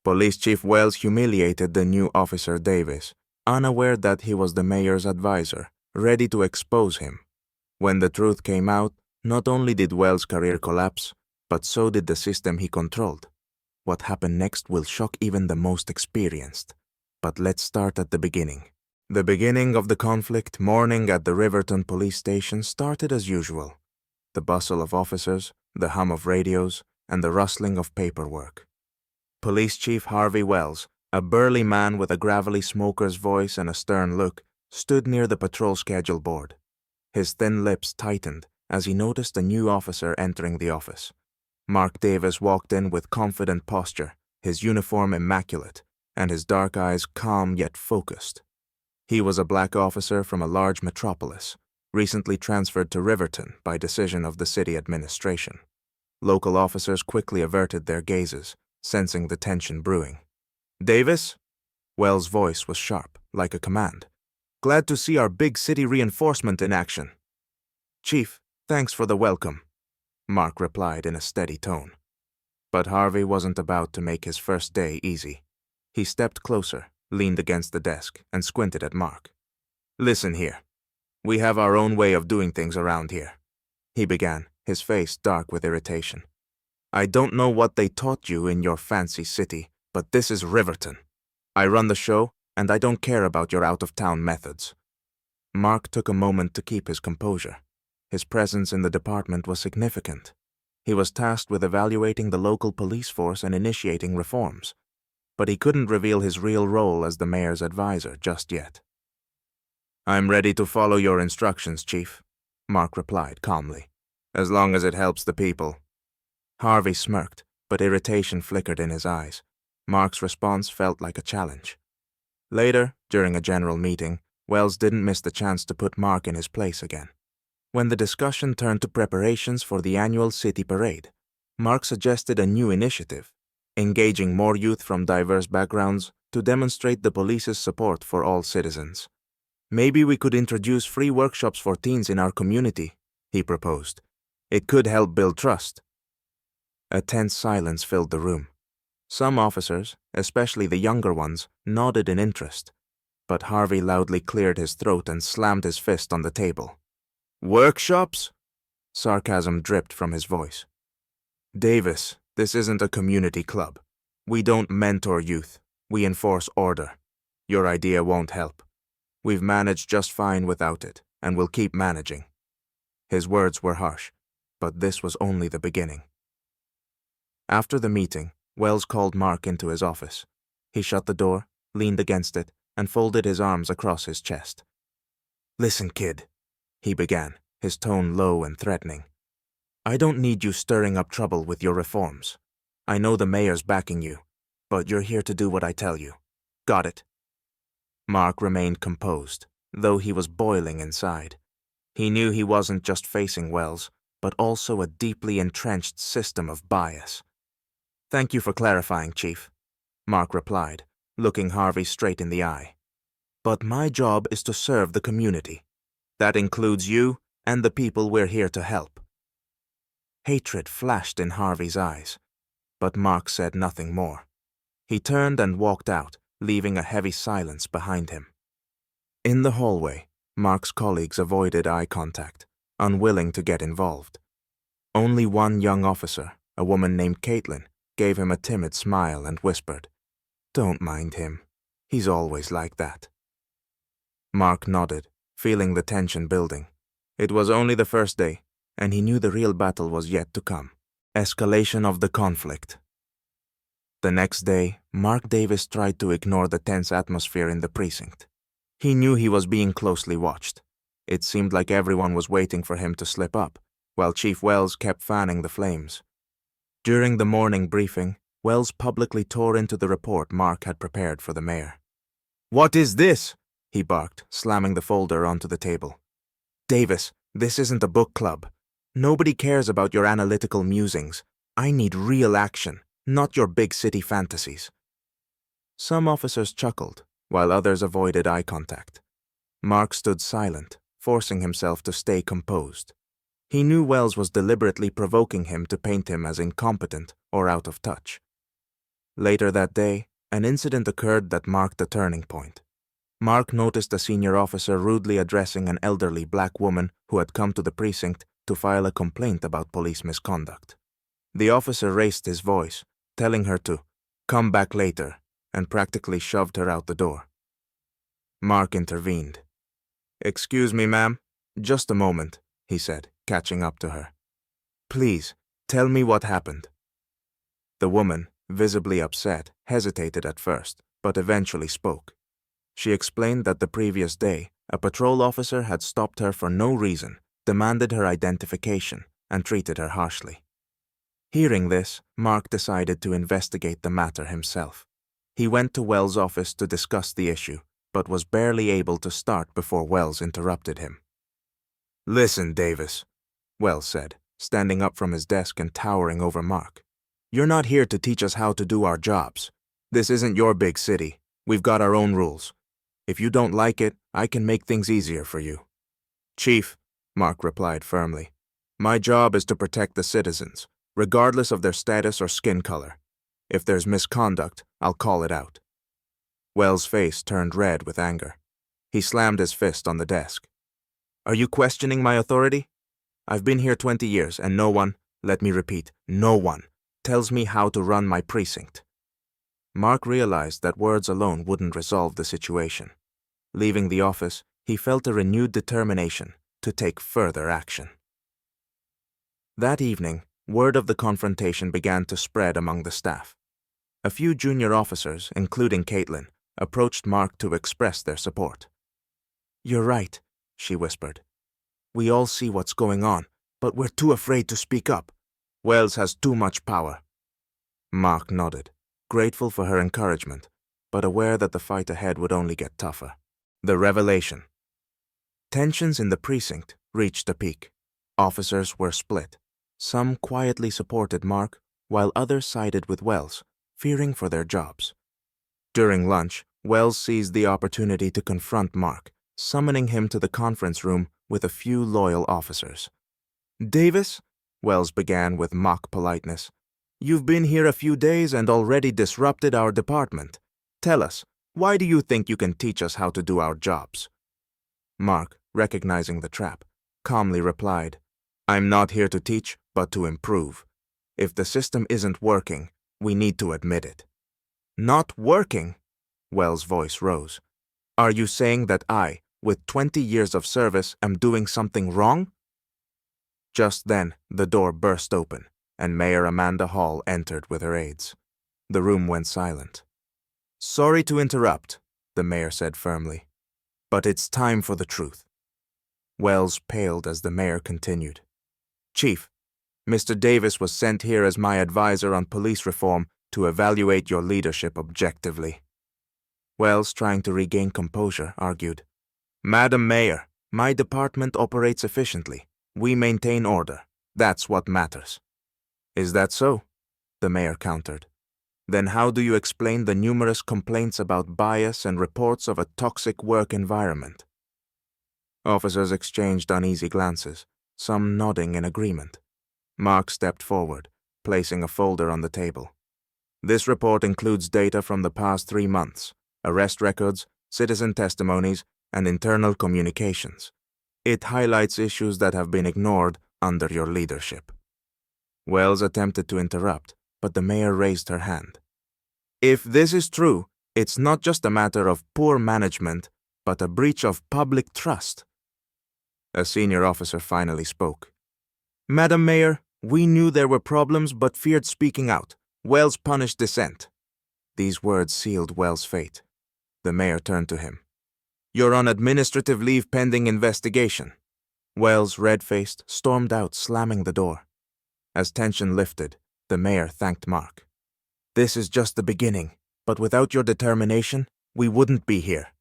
Police Chief Wells humiliated the new officer Davis, unaware that he was the mayor's advisor, ready to expose him. When the truth came out, not only did Wells' career collapse, but so did the system he controlled. What happened next will shock even the most experienced. But let's start at the beginning. The beginning of the conflict morning at the Riverton police station started as usual. The bustle of officers, the hum of radios, and the rustling of paperwork. Police Chief Harvey Wells, a burly man with a gravelly smoker's voice and a stern look, stood near the patrol schedule board. His thin lips tightened as he noticed a new officer entering the office. Mark Davis walked in with confident posture, his uniform immaculate, and his dark eyes calm yet focused. He was a black officer from a large metropolis, recently transferred to Riverton by decision of the city administration. Local officers quickly averted their gazes, sensing the tension brewing. "Davis?" Wells' voice was sharp, like a command. "Glad to see our big city reinforcement in action." "Chief, thanks for the welcome," Mark replied in a steady tone. But Harvey wasn't about to make his first day easy. He stepped closer, leaned against the desk, and squinted at Mark. "Listen here. We have our own way of doing things around here," he began, his face dark with irritation. "I don't know what they taught you in your fancy city, but this is Riverton. I run the show, and I don't care about your out-of-town methods." Mark took a moment to keep his composure. His presence in the department was significant. He was tasked with evaluating the local police force and initiating reforms. But he couldn't reveal his real role as the mayor's advisor just yet. "I'm ready to follow your instructions, Chief," Mark replied calmly, "as long as it helps the people." Harvey smirked, but irritation flickered in his eyes. Mark's response felt like a challenge. Later, during a general meeting, Wells didn't miss the chance to put Mark in his place again. When the discussion turned to preparations for the annual city parade, Mark suggested a new initiative, engaging more youth from diverse backgrounds to demonstrate the police's support for all citizens. "Maybe we could introduce free workshops for teens in our community," he proposed. "It could help build trust." A tense silence filled the room. Some officers, especially the younger ones, nodded in interest, but Harvey loudly cleared his throat and slammed his fist on the table. "Workshops?" Sarcasm dripped from his voice. "Davis, this isn't a community club. We don't mentor youth. We enforce order. Your idea won't help. We've managed just fine without it, and we'll keep managing." His words were harsh, but this was only the beginning. After the meeting, Wells called Mark into his office. He shut the door, leaned against it, and folded his arms across his chest. "Listen, kid," he began, his tone low and threatening. "I don't need you stirring up trouble with your reforms. I know the mayor's backing you, but you're here to do what I tell you. Got it?" Mark remained composed, though he was boiling inside. He knew he wasn't just facing Wells, but also a deeply entrenched system of bias. "Thank you for clarifying, Chief," Mark replied, looking Harvey straight in the eye. "But my job is to serve the community. That includes you and the people we're here to help." Hatred flashed in Harvey's eyes, but Mark said nothing more. He turned and walked out, leaving a heavy silence behind him. In the hallway, Mark's colleagues avoided eye contact, unwilling to get involved. Only one young officer, a woman named Caitlin, gave him a timid smile and whispered, "Don't mind him. He's always like that." Mark nodded, feeling the tension building. It was only the first day, and he knew the real battle was yet to come. Escalation of the conflict. The next day, Mark Davis tried to ignore the tense atmosphere in the precinct. He knew he was being closely watched. It seemed like everyone was waiting for him to slip up, while Chief Wells kept fanning the flames. During the morning briefing, Wells publicly tore into the report Mark had prepared for the mayor. "What is this?" he barked, slamming the folder onto the table. "Davis, this isn't a book club. Nobody cares about your analytical musings. I need real action, not your big city fantasies." Some officers chuckled, while others avoided eye contact. Mark stood silent, forcing himself to stay composed. He knew Wells was deliberately provoking him to paint him as incompetent or out of touch. Later that day, an incident occurred that marked a turning point. Mark noticed a senior officer rudely addressing an elderly black woman who had come to the precinct to file a complaint about police misconduct. The officer raised his voice, telling her to come back later, and practically shoved her out the door. Mark intervened. "Excuse me, ma'am. Just a moment," he said, catching up to her. "Please, tell me what happened." The woman, visibly upset, hesitated at first, but eventually spoke. She explained that the previous day, a patrol officer had stopped her for no reason, demanded her identification, and treated her harshly. Hearing this, Mark decided to investigate the matter himself. He went to Wells' office to discuss the issue, but was barely able to start before Wells interrupted him. "Listen, Davis," Wells said, standing up from his desk and towering over Mark. "You're not here to teach us how to do our jobs. This isn't your big city. We've got our own rules. If you don't like it, I can make things easier for you." "Chief," Mark replied firmly, "my job is to protect the citizens, regardless of their status or skin color. If there's misconduct, I'll call it out." Wells' face turned red with anger. He slammed his fist on the desk. "Are you questioning my authority? I've been here 20 years and no one, let me repeat, no one, tells me how to run my precinct." Mark realized that words alone wouldn't resolve the situation. Leaving the office, he felt a renewed determination to take further action. That evening, word of the confrontation began to spread among the staff. A few junior officers, including Caitlin, approached Mark to express their support. "You're right," she whispered. "We all see what's going on, but we're too afraid to speak up. Wells has too much power." Mark nodded, grateful for her encouragement, but aware that the fight ahead would only get tougher. The revelation. Tensions in the precinct reached a peak. Officers were split. Some quietly supported Mark, while others sided with Wells, fearing for their jobs. During lunch, Wells seized the opportunity to confront Mark, summoning him to the conference room with a few loyal officers. "Davis," Wells began with mock politeness, "you've been here a few days and already disrupted our department. Tell us, why do you think you can teach us how to do our jobs?" Mark, recognizing the trap, calmly replied, "I'm not here to teach, but to improve. If the system isn't working, we need to admit it." "Not working?" Wells' voice rose. "Are you saying that I, with 20 years of service, am doing something wrong?" Just then, the door burst open, and Mayor Amanda Hall entered with her aides. The room went silent. "Sorry to interrupt," the mayor said firmly, "but it's time for the truth." Wells paled as the mayor continued. "Chief, Mr. Davis was sent here as my advisor on police reform to evaluate your leadership objectively." Wells, trying to regain composure, argued, "Madam Mayor, my department operates efficiently. We maintain order. That's what matters." "Is that so?" the mayor countered. "Then how do you explain the numerous complaints about bias and reports of a toxic work environment?" Officers exchanged uneasy glances, some nodding in agreement. Mark stepped forward, placing a folder on the table. "This report includes data from the past 3 months, arrest records, citizen testimonies, and internal communications. It highlights issues that have been ignored under your leadership." Wells attempted to interrupt, but the mayor raised her hand. "If this is true, it's not just a matter of poor management, but a breach of public trust." A senior officer finally spoke. "Madam Mayor, we knew there were problems but feared speaking out. Wells punished dissent." These words sealed Wells' fate. The mayor turned to him. "You're on administrative leave pending investigation." Wells, red-faced, stormed out, slamming the door. As tension lifted, the mayor thanked Mark. "This is just the beginning, but without your determination, we wouldn't be here."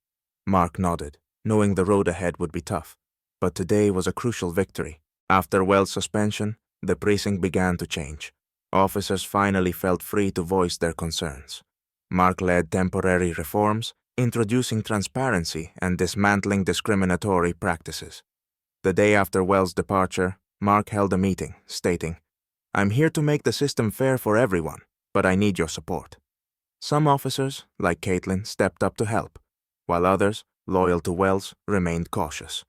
Mark nodded, knowing the road ahead would be tough, but today was a crucial victory. After Wells' suspension, the precinct began to change. Officers finally felt free to voice their concerns. Mark led temporary reforms, introducing transparency and dismantling discriminatory practices. The day after Wells' departure, Mark held a meeting, stating, "I'm here to make the system fair for everyone, but I need your support. Some officers, like Caitlin, stepped up to help, while others, loyal to Wells, remained cautious.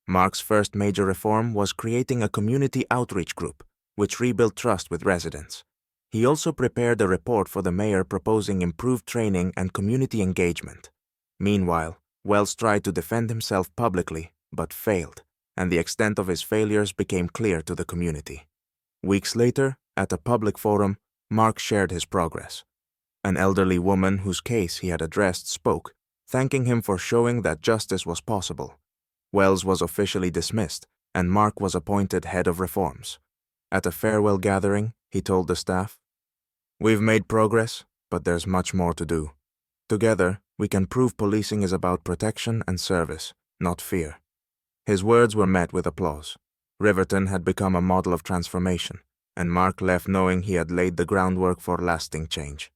Mark's first major reform was creating a community outreach group, which rebuilt trust with residents. He also prepared a report for the mayor proposing improved training and community engagement. Meanwhile, Wells tried to defend himself publicly, but failed, and the extent of his failures became clear to the community. Weeks later, at a public forum, Mark shared his progress. An elderly woman whose case he had addressed spoke, thanking him for showing that justice was possible. Wells was officially dismissed, and Mark was appointed head of reforms. At a farewell gathering, he told the staff, "We've made progress, but there's much more to do. Together, we can prove policing is about protection and service, not fear." His words were met with applause. Riverton had become a model of transformation, and Mark left knowing he had laid the groundwork for lasting change.